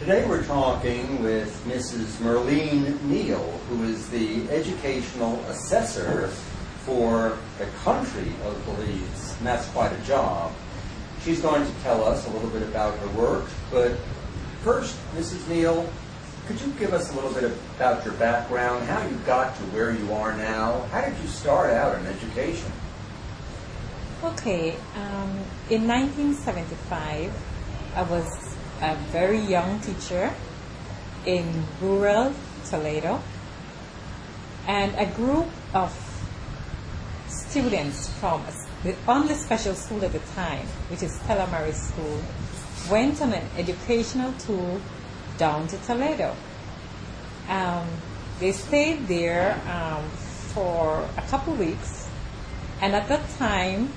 Today we're talking with Mrs. Merlene Neal, who is the educational assessor for the country of Belize, and that's quite a job. She's going to tell us a little bit about her work, but first, Mrs. Neal, could you give us a little bit about your background, how you got to where you are now? How did you start out in education? Okay, in 1975, I was a very young teacher in rural Toledo, and a group of students from the only special school at the time, which is Stella Marie School, went on an educational tour down to Toledo. They stayed there for a couple weeks, and at that time,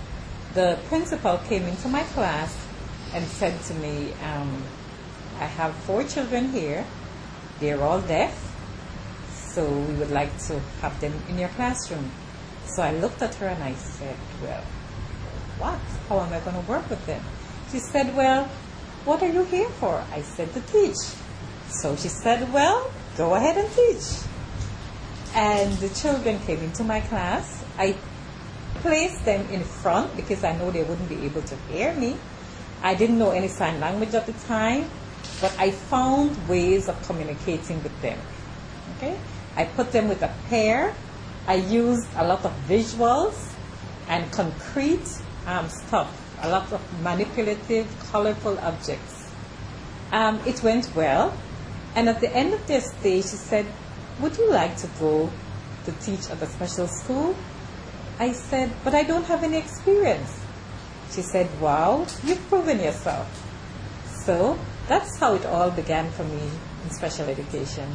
the principal came into my class and said to me, I have 4 children here. They're all deaf, so we would like to have them in your classroom. So I looked at her and I said, well, what? How am I going to work with them? She said, well, what are you here for? I said, to teach. So she said, well, go ahead and teach. And the children came into my class. I placed them in front because I know they wouldn't be able to hear me. I didn't know any sign language at the time, but I found ways of communicating with them. Okay? I put them with a pair. I used a lot of visuals and concrete stuff, a lot of manipulative, colorful objects. It went well, and at the end of their stay, she said, would you like to go to teach at a special school? I said, but I don't have any experience. She said, wow, you've proven yourself. So that's how it all began for me in special education.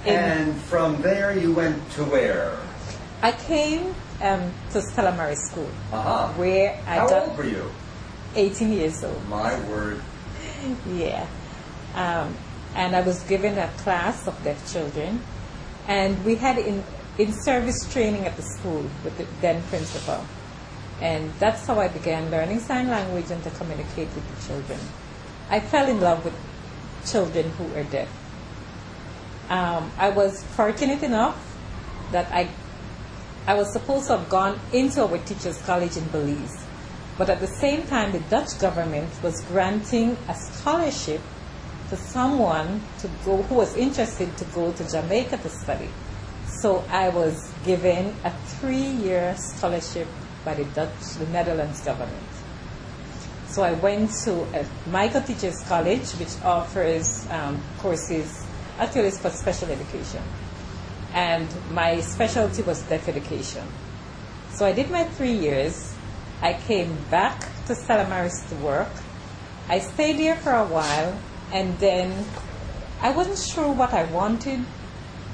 And from there you went to where? I came to Stella Marie School, where I How old were you? 18 years old. My word. Yeah. And I was given a class of deaf children, and we had in-service training at the school with the then principal. And that's how I began learning sign language and to communicate with the children. I fell in love with children who are deaf. I was fortunate enough that I was supposed to have gone into our teachers' college in Belize. But at the same time, the Dutch government was granting a scholarship to someone to go who was interested to go to Jamaica to study. So I was given a 3-year scholarship by the Netherlands government. So I went to Michael Teachers College, which offers courses, actually it's for special education. And my specialty was deaf education. So I did my 3 years. I came back to Stella Marie to work. I stayed there for a while, and then I wasn't sure what I wanted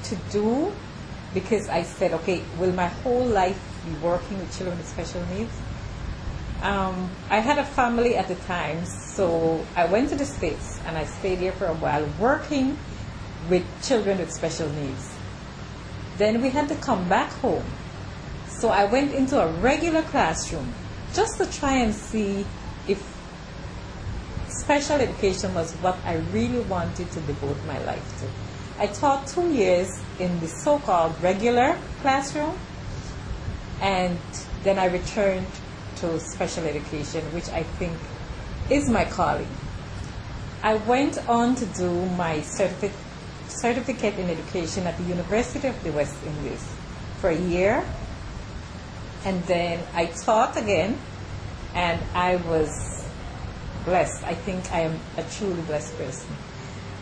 to do, because I said, okay, will my whole life be working with children with special needs? I had a family at the time, so I went to the States and I stayed there for a while working with children with special needs. Then we had to come back home. So I went into a regular classroom just to try and see if special education was what I really wanted to devote my life to. I taught 2 years in the so-called regular classroom, and then I returned to special education, which I think is my calling. I went on to do my certificate in education at the University of the West Indies for a year, and then I taught again, and I was blessed. I think I am a truly blessed person.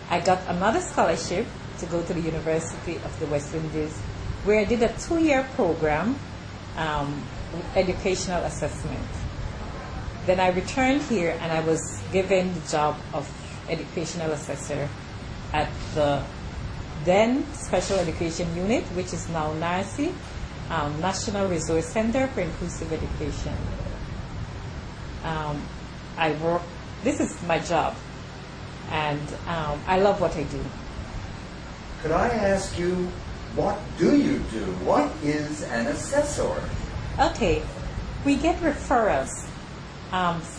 I got another scholarship to go to the University of the West Indies, where I did a 2-year program, educational assessment. Then I returned here and I was given the job of educational assessor at the then Special Education Unit, which is now NARCI, National Resource Center for Inclusive Education. This is my job, and I love what I do. Could I ask you, what do you do? What is an assessor? Okay, we get referrals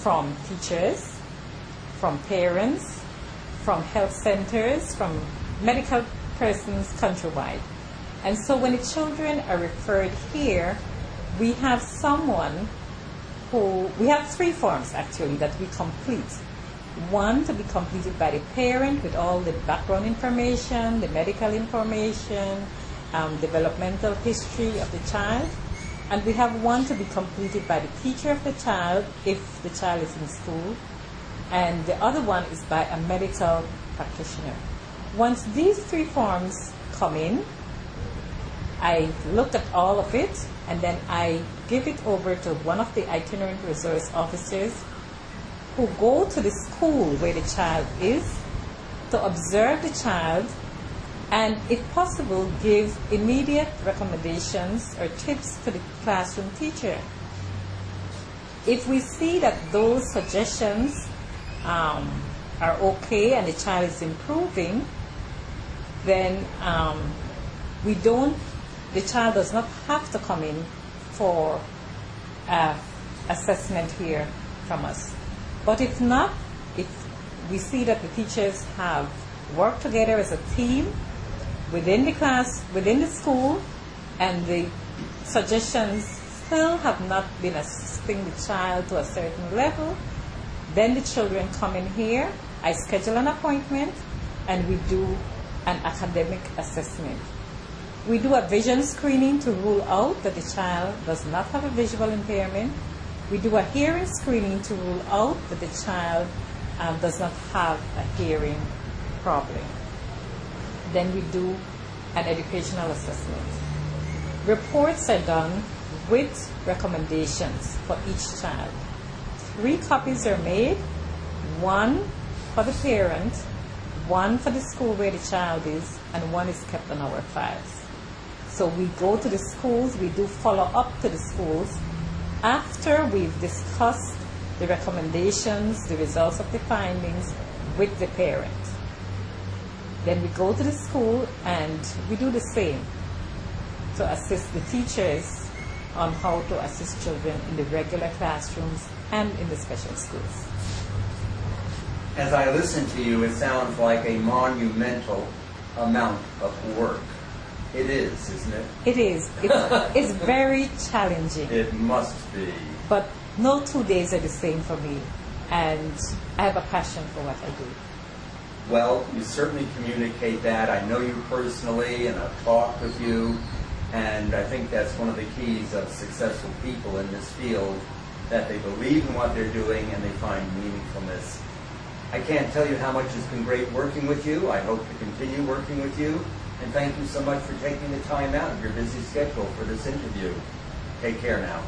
from teachers, from parents, from health centers, from medical persons countrywide. And so when the children are referred here, we have we have 3 forms actually that we complete. One to be completed by the parent with all the background information, the medical information, developmental history of the child. And we have one to be completed by the teacher of the child if the child is in school. And the other one is by a medical practitioner. Once these 3 forms come in, I look at all of it, and then I give it over to one of the itinerant resource officers who go to the school where the child is to observe the child and, if possible, give immediate recommendations or tips to the classroom teacher. If we see that those suggestions are okay and the child is improving, then the child does not have to come in for assessment here from us. But if not, if we see that the teachers have worked together as a team within the class, within the school, and the suggestions still have not been assisting the child to a certain level, then the children come in here, I schedule an appointment, and we do an academic assessment. We do a vision screening to rule out that the child does not have a visual impairment. We do a hearing screening to rule out that the child does not have a hearing problem. Then we do an educational assessment. Reports are done with recommendations for each child. 3 copies are made, 1 for the parent, 1 for the school where the child is, and 1 is kept on our files. So we go to the schools, we do follow up to the schools after we've discussed the recommendations, the results of the findings with the parent. Then we go to the school and we do the same to assist the teachers on how to assist children in the regular classrooms and in the special schools. As I listen to you, it sounds like a monumental amount of work. It is, isn't it? It is. It's very challenging. It must be. But no 2 days are the same for me. And I have a passion for what I do. Well, you certainly communicate that. I know you personally, and I've talked with you. And I think that's one of the keys of successful people in this field, that they believe in what they're doing and they find meaningfulness. I can't tell you how much it's been great working with you. I hope to continue working with you. And thank you so much for taking the time out of your busy schedule for this interview. Take care now.